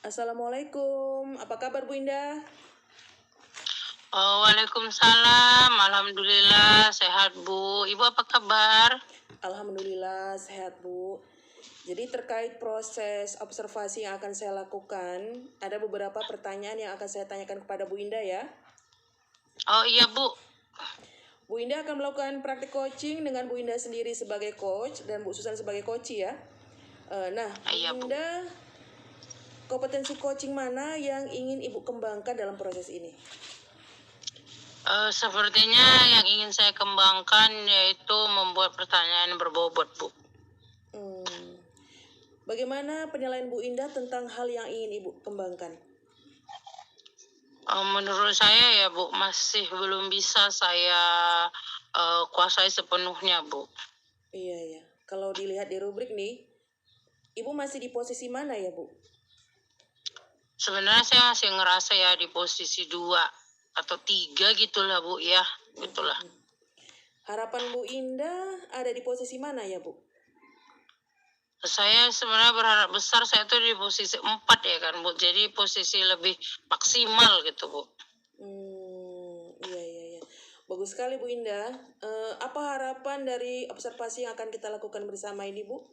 Assalamualaikum, apa kabar Bu Indah? Oh, Waalaikumsalam. Alhamdulillah sehat, Bu. Ibu apa kabar? Alhamdulillah sehat Bu. Jadi terkait proses observasi yang akan saya lakukan, ada beberapa pertanyaan yang akan saya tanyakan kepada Bu Indah ya. Oh iya, Bu. Bu Indah akan melakukan praktik coaching dengan Bu Indah sendiri sebagai coach dan Bu Susan sebagai coach ya. Nah, Bu Iya, Bu. Indah, kompetensi coaching mana yang ingin Ibu kembangkan dalam proses ini? Sepertinya yang ingin saya kembangkan yaitu membuat pertanyaan berbobot, Bu. Bagaimana penilaian Bu Indah tentang hal yang ingin Ibu kembangkan? Menurut saya ya, Bu, masih belum bisa saya kuasai sepenuhnya, Bu. Iya ya. Kalau dilihat di rubrik nih, Ibu masih di posisi mana ya, Bu? Sebenarnya saya masih ngerasa ya di posisi 2 atau 3 gitulah, Bu, ya. Gitulah. Harapan Bu Indah ada di posisi mana ya, Bu? Saya sebenarnya berharap besar saya tuh di posisi 4 ya kan, Bu. Jadi posisi lebih maksimal gitu, Bu. Iya. Bagus sekali Bu Indah. Apa harapan dari observasi yang akan kita lakukan bersama ini, Bu?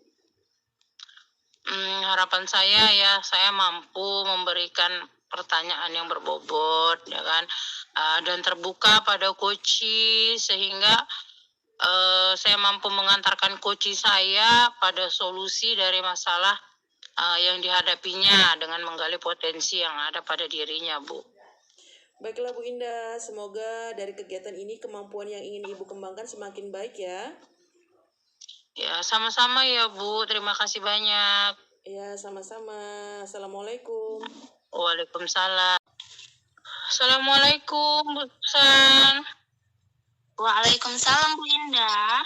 Harapan saya ya, saya mampu memberikan pertanyaan yang berbobot, ya kan, dan terbuka pada coachi sehingga saya mampu mengantarkan coachi saya pada solusi dari masalah yang dihadapinya dengan menggali potensi yang ada pada dirinya, Bu. Baiklah Bu Indah, semoga dari kegiatan ini kemampuan yang ingin Ibu kembangkan semakin baik ya. Ya, sama-sama ya, Bu. Terima kasih banyak. Ya, sama-sama. Assalamualaikum. Waalaikumsalam. Assalamualaikum, Bu San. Waalaikumsalam Bu Indah.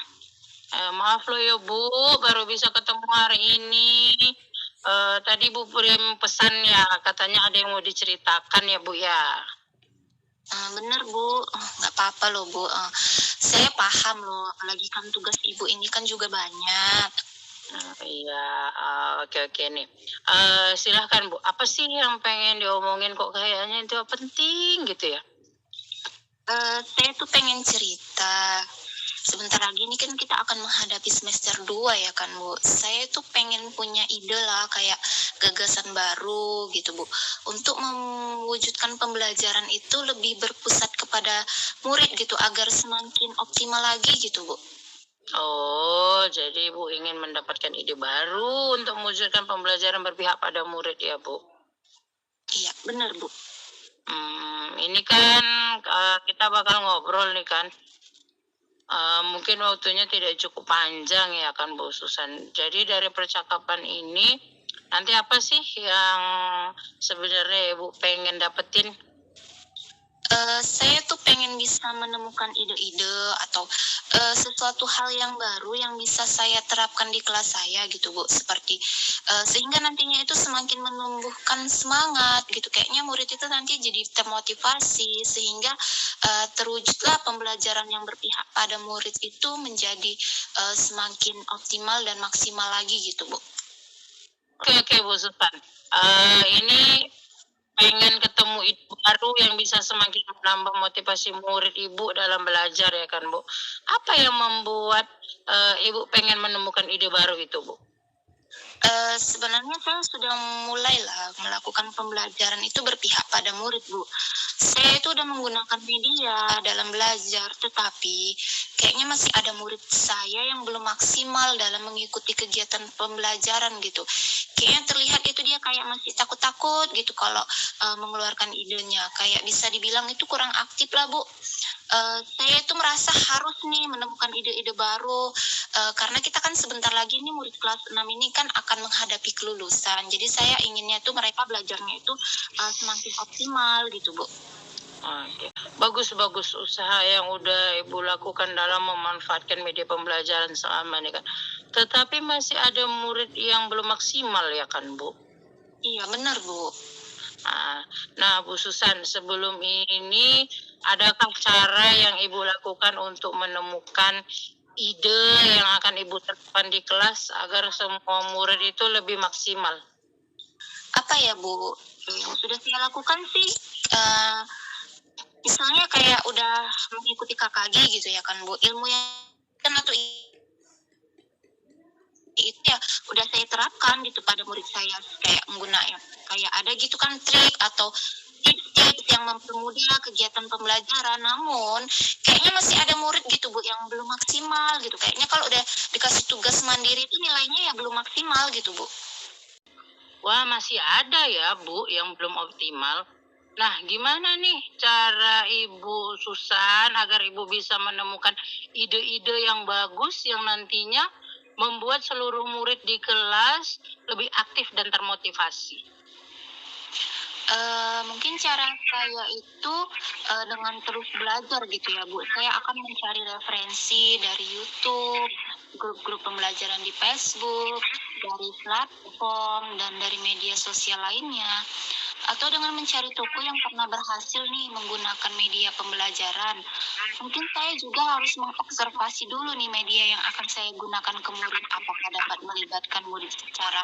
Maaf loh ya Bu, baru bisa ketemu hari ini. Tadi Bu kirim pesan ya, katanya ada yang mau diceritakan ya Bu ya. Bener Bu, nggak apa-apa loh Bu. Saya paham loh, apalagi kan tugas Ibu ini kan juga banyak. Iya, oke nih. Silahkan Bu, apa sih yang pengen diomongin kok kayaknya itu penting gitu ya? Saya tuh pengen cerita. Sebentar lagi ini kan kita akan menghadapi semester 2 ya kan Bu. Saya tuh pengen punya ide lah kayak gagasan baru gitu Bu. Untuk mewujudkan pembelajaran itu lebih berpusat kepada murid gitu agar semakin optimal lagi gitu Bu. Oh, jadi Bu ingin mendapatkan ide baru untuk mewujudkan pembelajaran berpihak pada murid ya Bu? Iya, benar Bu. Ini kan kita bakal ngobrol nih kan. Mungkin waktunya tidak cukup panjang ya kan Bu Susan. Jadi dari percakapan ini nanti apa sih yang sebenarnya Ibu pengen dapetin? Saya tuh pengen bisa menemukan ide-ide atau sesuatu hal yang baru yang bisa saya terapkan di kelas saya gitu Bu, seperti sehingga nantinya itu semakin menumbuhkan semangat gitu. Kayaknya murid itu nanti jadi termotivasi sehingga terwujudlah pembelajaran yang berpihak pada murid itu menjadi semakin optimal dan maksimal lagi gitu Bu. Oke Bu Susan. Ini pengen ketemu ide baru yang bisa semakin menambah motivasi murid Ibu dalam belajar ya kan Bu. Apa yang membuat Ibu pengen menemukan ide baru itu Bu? Sebenarnya saya sudah mulailah melakukan pembelajaran itu berpihak pada murid, Bu. Saya itu udah menggunakan media dalam belajar, tetapi kayaknya masih ada murid saya yang belum maksimal dalam mengikuti kegiatan pembelajaran gitu. Kayaknya terlihat itu dia kayak masih takut-takut gitu kalau mengeluarkan idenya. Kayak bisa dibilang itu kurang aktif lah, Bu. Saya itu merasa harus nih menemukan ide-ide baru, karena kita kan sebentar lagi nih murid kelas 6 ini kan akan menghadapi kelulusan. Jadi saya inginnya tuh mereka belajarnya itu semakin optimal gitu, Bu. Oke. Bagus usaha yang udah Ibu lakukan dalam memanfaatkan media pembelajaran selama ini kan. Tetapi masih ada murid yang belum maksimal ya kan Bu? Iya benar Bu. Nah Bu Susan, sebelum ini adakah cara yang Ibu lakukan untuk menemukan ide yang akan Ibu terapkan di kelas agar semua murid itu lebih maksimal? Apa apa ya Bu? Yang sudah saya lakukan sih, misalnya kayak udah mengikuti KKG gitu ya kan Bu, ilmu yang kan atau itu ya udah saya terapkan gitu pada murid saya, kayak menggunakan kayak ada gitu kan trik atau tips-tips yang mempermudah kegiatan pembelajaran, namun kayaknya masih ada murid gitu Bu yang belum maksimal gitu, kayaknya kalau udah dikasih tugas mandiri itu nilainya ya belum maksimal gitu Bu. Wah, masih ada ya, Bu, yang belum optimal. Nah, gimana nih cara Ibu Susan agar Ibu bisa menemukan ide-ide yang bagus yang nantinya membuat seluruh murid di kelas lebih aktif dan termotivasi? Mungkin cara saya itu dengan terus belajar gitu ya Bu. Saya akan mencari referensi dari YouTube, grup-grup pembelajaran di Facebook, dari platform dan dari media sosial lainnya. Atau dengan mencari toko yang pernah berhasil nih menggunakan media pembelajaran. Mungkin saya juga harus mengobservasi dulu nih media yang akan saya gunakan ke murid, apakah dapat melibatkan murid secara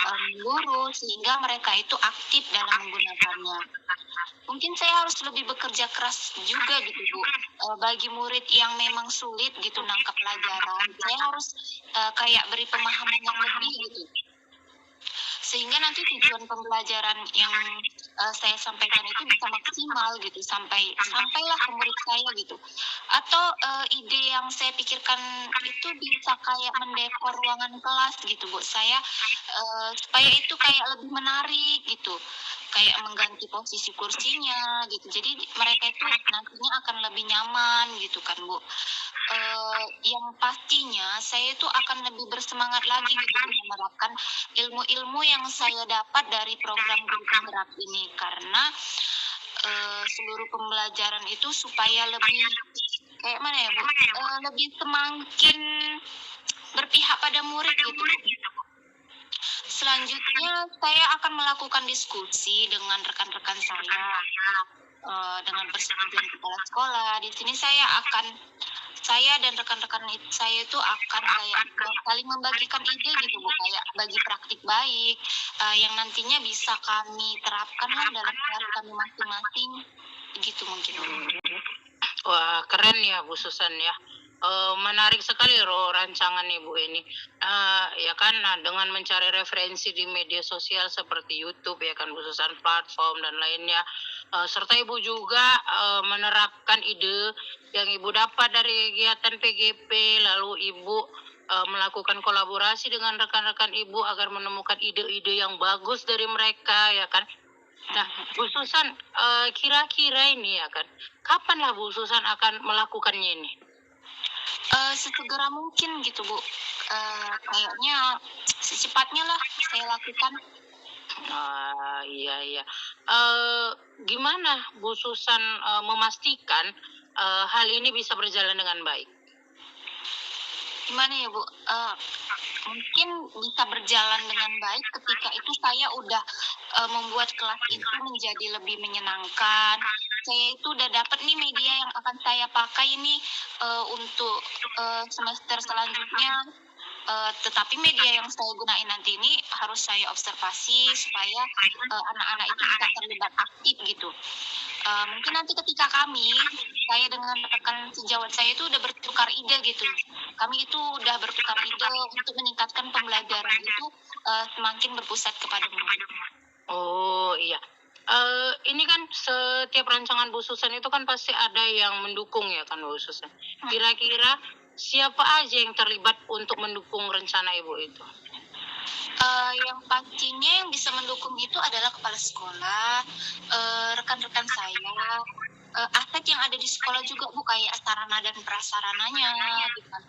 menyeluruh sehingga mereka itu aktif dalam menggunakannya. Mungkin saya harus lebih bekerja keras juga gitu Bu. Bagi murid yang memang sulit gitu nangkap pelajaran, saya harus kayak beri pemahaman yang lebih gitu, sehingga nanti tujuan pembelajaran yang saya sampaikan itu bisa maksimal gitu, sampailah ke murid saya gitu. Atau ide yang saya pikirkan itu bisa kayak mendekor ruangan kelas gitu Bu, saya supaya itu kayak lebih menarik gitu, kayak mengganti posisi kursinya gitu, jadi mereka itu nantinya akan lebih nyaman gitu kan Bu. Yang pastinya saya itu akan lebih bersemangat lagi gitu menerapkan ilmu-ilmu yang saya dapat dari program guru penggerak ini, karena seluruh pembelajaran itu supaya lebih kayak mana ya Bu, lebih semakin berpihak pada murid gitu. Selanjutnya saya akan melakukan diskusi dengan rekan-rekan saya, dengan persetujuan kepala sekolah. Di sini saya dan rekan-rekan saya itu akan kayak saling membagikan ide gitu Bu, kayak bagi praktik baik yang nantinya bisa kami terapkan lah dalam kelas kami masing-masing, gitu mungkin. Wah, keren ya Bu Susan ya. Menarik sekali loh rancangan Ibu ini. Ya kan, dengan mencari referensi di media sosial seperti YouTube ya kan Bu Susan, platform dan lainnya. Serta Ibu juga menerapkan ide yang Ibu dapat dari kegiatan PGP, lalu Ibu melakukan kolaborasi dengan rekan-rekan Ibu agar menemukan ide-ide yang bagus dari mereka ya kan. Nah, Bu Susan, kira-kira ini ya kan, kapan lah Bu Susan akan melakukannya ini? Sesegera mungkin gitu Bu, kayaknya secepatnya lah saya lakukan. Iya. Gimana Bu Susan memastikan hal ini bisa berjalan dengan baik? Gimana ya Bu, mungkin bisa berjalan dengan baik ketika itu saya udah membuat kelas itu menjadi lebih menyenangkan. Saya itu udah dapat nih media yang akan saya pakai ini untuk semester selanjutnya. Tetapi media yang saya gunain nanti ini harus saya observasi supaya anak-anak itu bisa terlibat aktif gitu. Mungkin nanti ketika saya dengan rekan sejawat saya itu udah bertukar ide gitu. Kami itu udah bertukar ide untuk meningkatkan pembelajaran itu semakin berpusat kepada murid. Oh iya. Ini kan setiap rancangan Bu Susan itu kan pasti ada yang mendukung ya kan Bu Susan. Kira-kira siapa aja yang terlibat untuk mendukung rencana Ibu itu? Yang pastinya yang bisa mendukung itu adalah kepala sekolah, rekan-rekan saya, aspek yang ada di sekolah juga Bu, kayak sarana dan prasarananya gitu kan.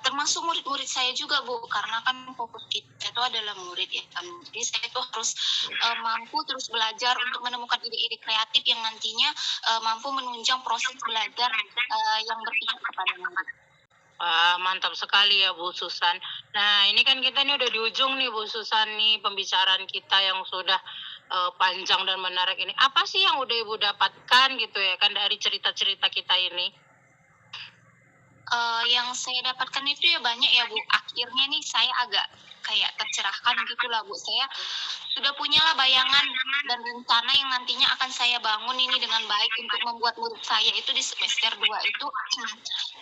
Termasuk murid-murid saya juga Bu, karena kan fokus kita itu adalah murid ya kan. Jadi saya itu harus mampu terus belajar untuk menemukan ide-ide kreatif yang nantinya mampu menunjang proses belajar yang berpihak kepada murid. Mantap sekali ya Bu Susan. Nah, ini kan kita ini udah di ujung nih Bu Susan nih pembicaraan kita yang sudah panjang dan menarik ini. Apa sih yang udah Ibu dapatkan gitu ya kan dari cerita-cerita kita ini? Yang saya dapatkan itu ya banyak ya Bu. Akhirnya nih saya agak kayak tercerahkan gitu lah Bu. Saya sudah punyalah bayangan dan rencana yang nantinya akan saya bangun ini dengan baik untuk membuat murid saya itu di semester 2 itu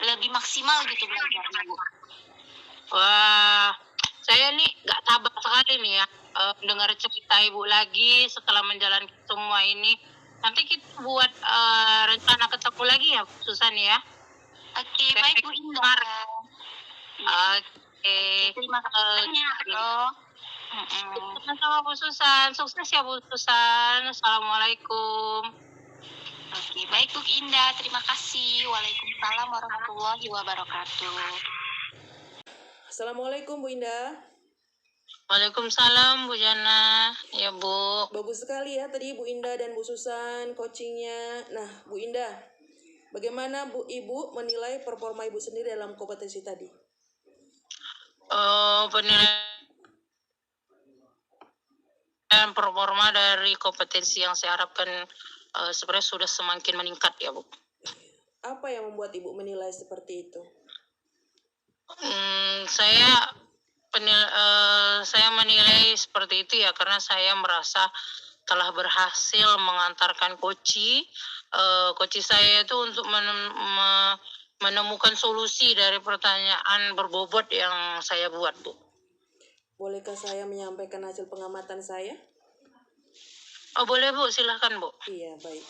lebih maksimal gitu belajarnya, Bu. Wah, saya nih nggak sabar sekali nih ya dengar cerita Ibu lagi setelah menjalankan semua ini. Nanti kita buat rencana ketemu lagi ya, Bu Susan ya. Oke, baik Bu Indah. Oke. Terima kasih banyak loh. Sama-sama Bu Susan. Sukses ya Bu Susan. Assalamualaikum. Oke, baik Bu Indah. Terima kasih. Waalaikumsalam warahmatullahi wabarakatuh. Assalamualaikum Bu Indah. Waalaikumsalam Bu Jana. Ya Bu. Bagus sekali ya tadi Bu Indah dan Bu Susan coachingnya. Nah Bu Indah, bagaimana Ibu menilai performa Ibu sendiri dalam kompetensi tadi? Penilaian performa dari kompetensi yang saya harapkan sebenarnya sudah semakin meningkat ya Bu. Apa yang membuat Ibu menilai seperti itu? Saya menilai seperti itu ya karena saya merasa telah berhasil mengantarkan koci saya itu untuk menemukan solusi dari pertanyaan berbobot yang saya buat, Bu. Bolehkah saya menyampaikan hasil pengamatan saya? Oh boleh Bu, silahkan Bu. Iya baik.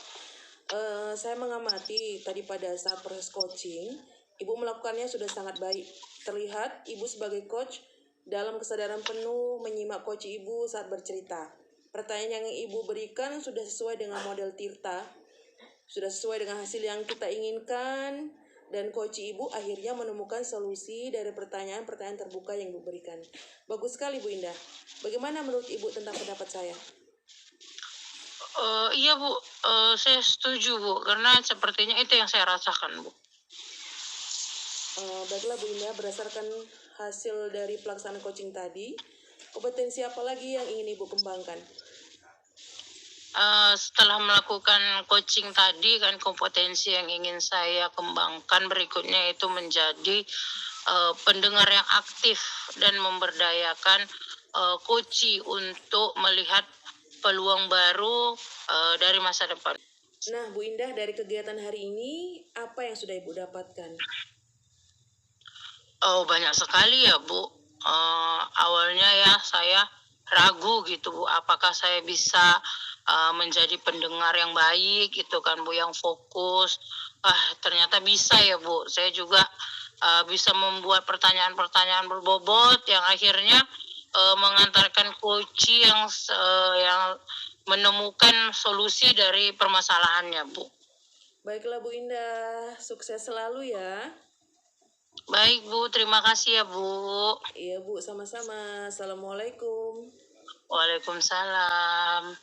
Saya mengamati tadi pada saat proses coaching, Ibu melakukannya sudah sangat baik. Terlihat Ibu sebagai coach dalam kesadaran penuh menyimak coach Ibu saat bercerita. Pertanyaan yang Ibu berikan sudah sesuai dengan model Tirta, sudah sesuai dengan hasil yang kita inginkan, dan coach Ibu akhirnya menemukan solusi dari pertanyaan-pertanyaan terbuka yang Ibu berikan. Bagus sekali Bu Indah. Bagaimana menurut Ibu tentang pendapat saya? Iya Bu, saya setuju Bu, karena sepertinya itu yang saya rasakan Bu. Baiklah Bu Indah, berdasarkan hasil dari pelaksanaan coaching tadi, kompetensi apa lagi yang ingin Ibu kembangkan? Setelah melakukan coaching tadi kan kompetensi yang ingin saya kembangkan berikutnya itu menjadi pendengar yang aktif dan memberdayakan coach untuk melihat peluang baru dari masa depan. Nah Bu Indah, dari kegiatan hari ini apa yang sudah Ibu dapatkan? Oh banyak sekali ya Bu. Awalnya ya saya ragu gitu Bu, apakah saya bisa menjadi pendengar yang baik gitu kan Bu, yang fokus. Ternyata bisa ya Bu. Saya juga bisa membuat pertanyaan-pertanyaan berbobot yang akhirnya mengantarkan coach yang menemukan solusi dari permasalahannya Bu. Baiklah Bu Indah, sukses selalu ya. Baik Bu, terima kasih ya Bu. Iya Bu, sama-sama. Assalamualaikum. Waalaikumsalam.